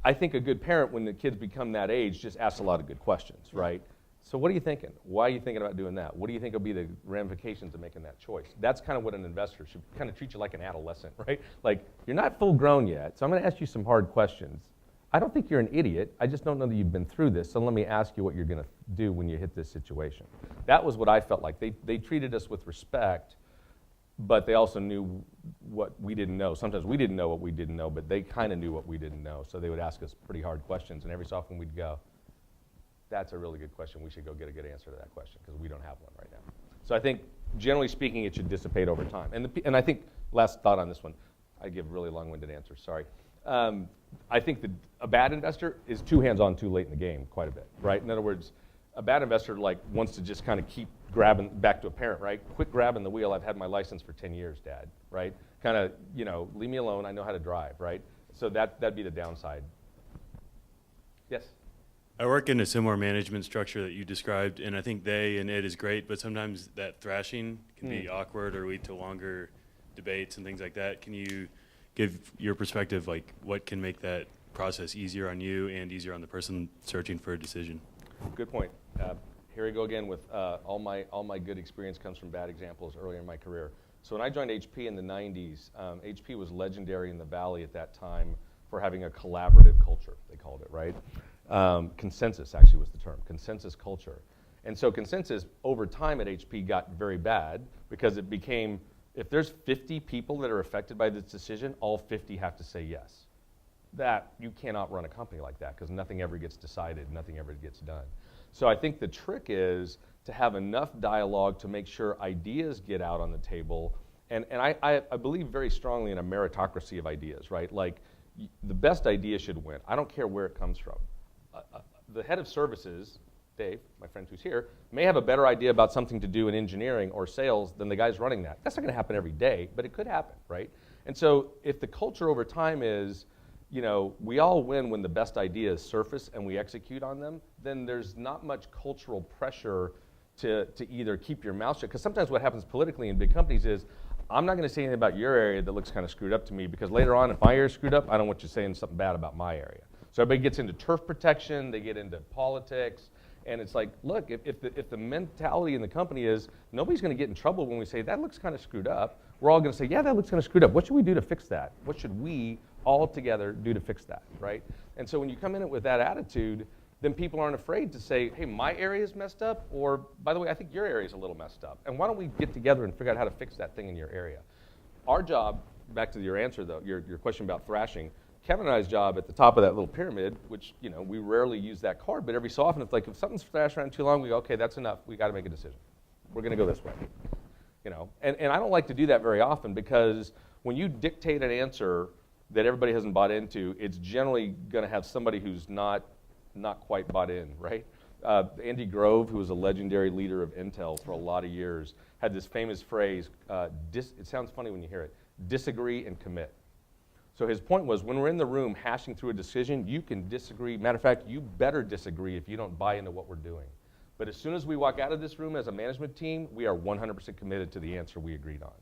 I think a good parent, when the kids become that age, just asks a lot of good questions, right? So what are you thinking? Why are you thinking about doing that? What do you think will be the ramifications of making that choice? That's kind of what an investor should kind of treat you like an adolescent, right? Like, you're not full grown yet, so I'm going to ask you some hard questions. I don't think you're an idiot. I just don't know that you've been through this, so let me ask you what you're going to do when you hit this situation. That was what I felt like. They treated us with respect, but they also knew what we didn't know. Sometimes we didn't know what we didn't know, but they kind of knew what we didn't know, so they would ask us pretty hard questions, and every so often we'd go, that's a really good question. We should go get a good answer to that question because we don't have one right now. So I think, generally speaking, it should dissipate over time. And I think, last thought on this one, I give really long-winded answers, sorry. I think that a bad investor is too hands-on too late in the game quite a bit, right? In other words, a bad investor wants to just kind of keep grabbing, back to a parent, right? Quit grabbing the wheel. I've had my license for 10 years, Dad, right? Kind of, you know, leave me alone. I know how to drive, right? So that'd be the downside. Yes? I work in a similar management structure that you described, and I think they and it is great, but sometimes that thrashing can be awkward or lead to longer debates and things like that. Can you give your perspective, like what can make that process easier on you and easier on the person searching for a decision? Good point. Here we go again with all my good experience comes from bad examples earlier in my career. So when I joined HP in the 90s, HP was legendary in the Valley at that time for having a collaborative culture, they called it, right? Consensus actually was the term, consensus culture. And so consensus over time at HP got very bad because it became, if there's 50 people that are affected by this decision, all 50 have to say yes. That, you cannot run a company like that because nothing ever gets decided, nothing ever gets done. So I think the trick is to have enough dialogue to make sure ideas get out on the table. And I believe very strongly in a meritocracy of ideas, right? Like, the best idea should win. I don't care where it comes from. The head of services, Dave, my friend who's here, may have a better idea about something to do in engineering or sales than the guys running that. That's not going to happen every day, but it could happen, right? And so if the culture over time is, you know, we all win when the best ideas surface and we execute on them, then there's not much cultural pressure to either keep your mouth shut. Because sometimes what happens politically in big companies is, I'm not going to say anything about your area that looks kind of screwed up to me, because later on, if my area is screwed up, I don't want you saying something bad about my area. So everybody gets into turf protection, they get into politics, And it's like, look, if the mentality in the company is nobody's going to get in trouble when we say that looks kind of screwed up, we're all going to say, yeah, that looks kind of screwed up. What should we do to fix that? What should we all together do to fix that, right? And so when you come in it with that attitude, then people aren't afraid to say, hey, my area is messed up, or by the way, I think your area is a little messed up. And why don't we get together and figure out how to fix that thing in your area? Our job, back to your answer though, your question about thrashing, Kevin and I's job at the top of that little pyramid, which, you know, we rarely use that card, but every so often it's like if something's thrashed around too long, we go, okay, that's enough. We got to make a decision. We're going to go this way. You know, and I don't like to do that very often because when you dictate an answer that everybody hasn't bought into, it's generally going to have somebody who's not quite bought in, right? Andy Grove, who was a legendary leader of Intel for a lot of years, had this famous phrase, it sounds funny when you hear it, disagree and commit. So his point was, when we're in the room hashing through a decision, you can disagree. Matter of fact, you better disagree if you don't buy into what we're doing. But as soon as we walk out of this room as a management team, we are 100% committed to the answer we agreed on.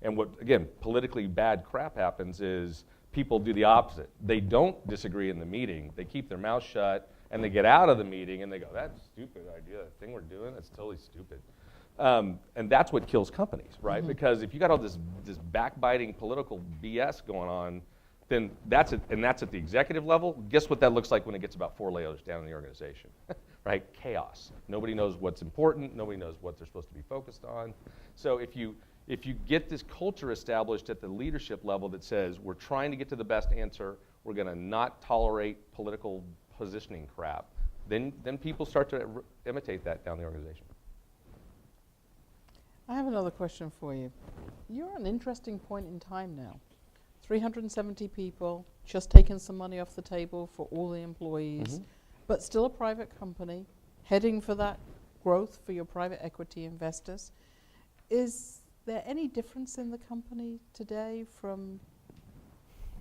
And what, again, politically bad crap happens is people do the opposite. They don't disagree in the meeting. They keep their mouth shut, and they get out of the meeting, and they go, that's a stupid idea. That thing we're doing, that's totally stupid. And that's what kills companies, right? Mm-hmm. Because if you got all this backbiting political BS going on, then that's at the executive level. Guess what that looks like when it gets about 4 layers down in the organization, right? Chaos. Nobody knows what's important. Nobody knows what they're supposed to be focused on. So if you get this culture established at the leadership level that says we're trying to get to the best answer, we're going to not tolerate political positioning crap, then people start to imitate that down the organization. I have another question for you. You're at an interesting point in time now. 370 people, just taking some money off the table for all the employees, but still a private company, heading for that growth for your private equity investors. Is there any difference in the company today from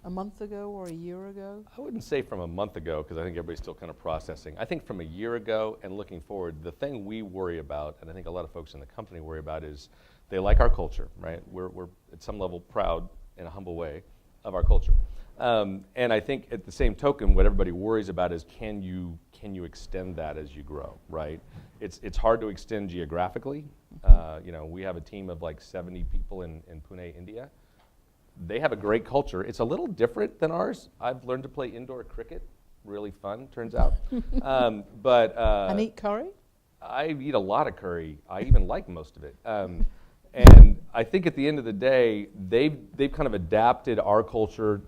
a month ago or a year ago? I wouldn't say from a month ago, because I think everybody's still kind of processing. I think from a year ago and looking forward, the thing we worry about, and I think a lot of folks in the company worry about, is they like our culture, right? We're at some level proud in a humble way of our culture. And I think at the same token, what everybody worries about is can you extend that as you grow, right? It's hard to extend geographically. You know, we have a team of like 70 people in Pune, India. They have a great culture. It's a little different than ours. I've learned to play indoor cricket. Really fun, turns out. And eat curry? I eat a lot of curry. I even like most of it. And I think at the end of the day, they've kind of adapted our culture,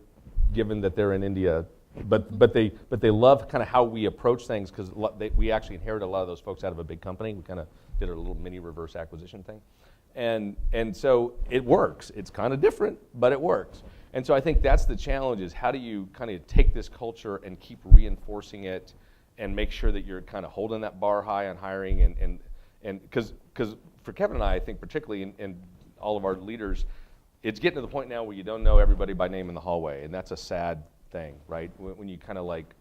given that they're in India. But they love kind of how we approach things because we actually inherited a lot of those folks out of a big company. We kind of did a little mini reverse acquisition thing. And so it works. It's kind of different, but it works. And so I think that's the challenge is how do you kind of take this culture and keep reinforcing it and make sure that you're kind of holding that bar high on hiring and because for Kevin and I think particularly and all of our leaders, it's getting to the point now where you don't know everybody by name in the hallway, and that's a sad thing, right? When you kind of like,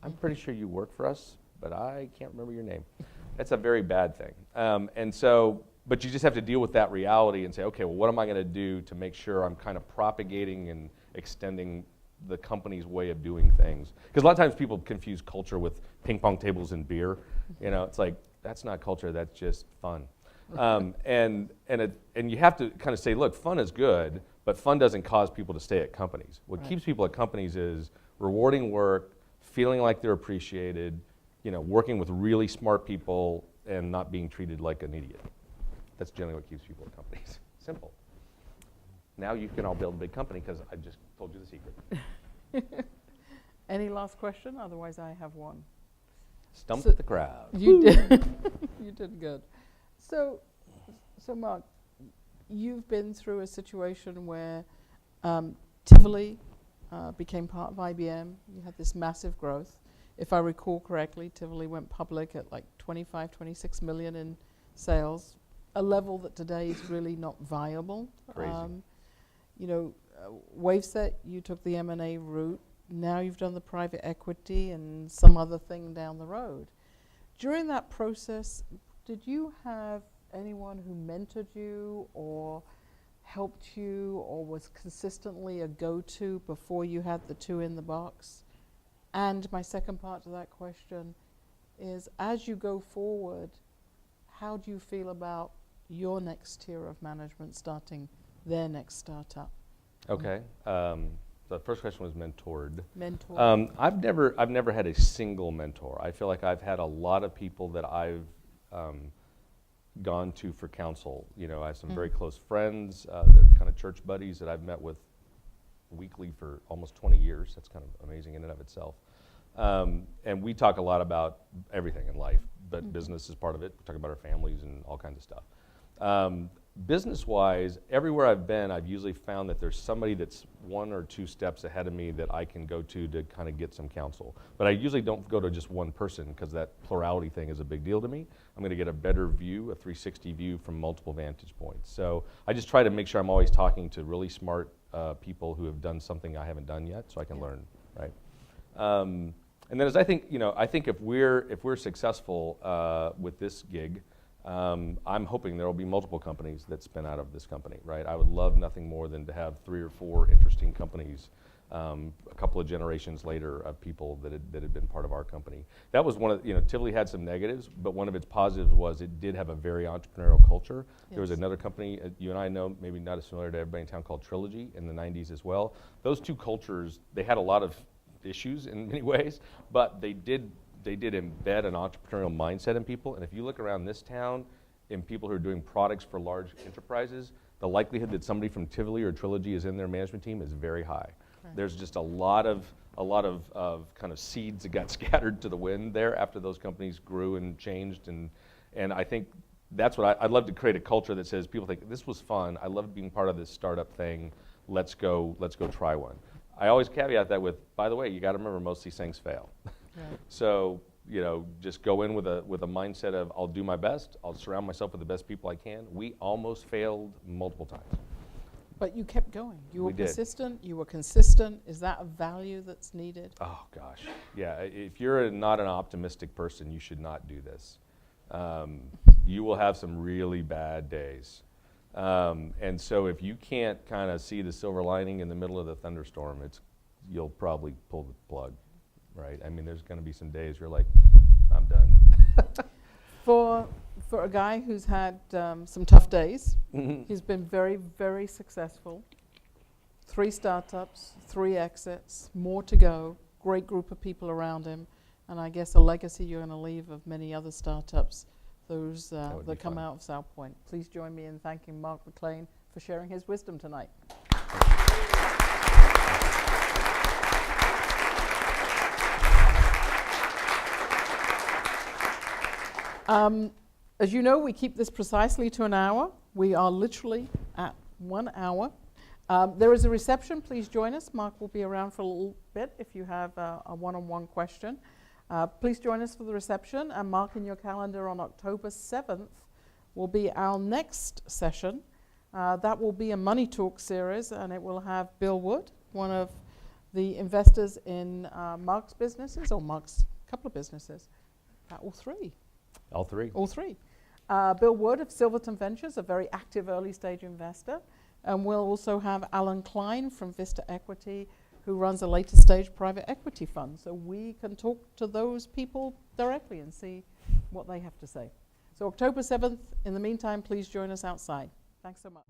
I'm pretty sure you work for us, but I can't remember your name. That's a very bad thing. And so, but you just have to deal with that reality and say, okay, well, what am I going to do to make sure I'm kind of propagating and extending the company's way of doing things? Because a lot of times people confuse culture with ping pong tables and beer. You know, it's like, that's not culture, that's just fun. And you have to kind of say, look, fun is good, but fun doesn't cause people to stay at companies. What keeps people at companies is rewarding work, feeling like they're appreciated, you know, working with really smart people and not being treated like an idiot. That's generally what keeps people at companies. Simple. Now you can all build a big company because I just told you the secret. Any last question? Otherwise, I have one. Stump the crowd. You did. You did good. So Mark, you've been through a situation where Tivoli became part of IBM. You had this massive growth. If I recall correctly, Tivoli went public at like 25, 26 million in sales, a level that today is really not viable. Crazy. You know, Waveset, you took the M&A route. Now you've done the private equity and some other thing down the road. During that process, did you have anyone who mentored you or helped you or was consistently a go-to before you had the two in the box? And my second part to that question, is, as you go forward, how do you feel about your next tier of management starting their next startup? Okay. The first question was mentored. Mentor. I've never had a single mentor. I feel like I've had a lot of people that I've gone to for counsel. You know, I have some very close friends, they're kind of church buddies that I've met with weekly for almost 20 years. That's kind of amazing in and of itself. And we talk a lot about everything in life, but business is part of it. We talk about our families and all kinds of stuff. Business-wise, everywhere I've been, I've usually found that there's somebody that's 1 or 2 steps ahead of me that I can go to kind of get some counsel. But I usually don't go to just one person because that plurality thing is a big deal to me. I'm going to get a better view, a 360 view from multiple vantage points. So I just try to make sure I'm always talking to really smart people who have done something I haven't done yet, so I can learn, right? And then as I think if we're successful with this gig, I'm hoping there will be multiple companies that spin out of this company, right? I would love nothing more than to have 3 or 4 interesting companies a couple of generations later of people that had been part of our company. That was one of, Tivoli had some negatives, but one of its positives was it did have a very entrepreneurial culture. Yes. There was another company, you and I know, maybe not as familiar to everybody in town, called Trilogy in the 90s as well. Those 2 cultures, they had a lot of issues in many ways, but they did embed an entrepreneurial mindset in people. And if you look around this town in people who are doing products for large enterprises, the likelihood that somebody from Tivoli or Trilogy is in their management team is very high. Right. There's just a lot of kind of seeds that got scattered to the wind there after those companies grew and changed. And I think that's what I'd love to create a culture that says people think, this was fun, I loved being part of this startup thing, let's go try one. I always caveat that with, by the way, you got to remember most of these things fail. Right. So, just go in with a mindset of, I'll do my best, I'll surround myself with the best people I can. We almost failed multiple times. But you kept going. You were persistent, you were consistent. Is that a value that's needed? Oh, gosh. Yeah, if you're not an optimistic person, you should not do this. You will have some really bad days. And so if you can't kind of see the silver lining in the middle of the thunderstorm, you'll probably pull the plug. Right. I mean, there's going to be some days you're like, I'm done. For a guy who's had some tough days, he's been very, very successful. 3 startups, 3 exits, more to go. Great group of people around him, and I guess a legacy you're going to leave of many other startups, those that come out of SailPoint. Please join me in thanking Mark McClain for sharing his wisdom tonight. As you know, we keep this precisely to an hour. We are literally at 1 hour. There is a reception. Please join us. Mark will be around for a little bit if you have a one-on-one question. Please join us for the reception, and mark in your calendar on October 7th will be our next session. That will be a Money Talk series, and it will have Bill Wood, one of the investors in Mark's businesses, or Mark's couple of businesses, all 3. All 3. All 3. Bill Wood of Silverton Ventures, a very active early stage investor. And we'll also have Alan Klein from Vista Equity, who runs a later stage private equity fund. So we can talk to those people directly and see what they have to say. So October 7th, in the meantime, please join us outside. Thanks so much.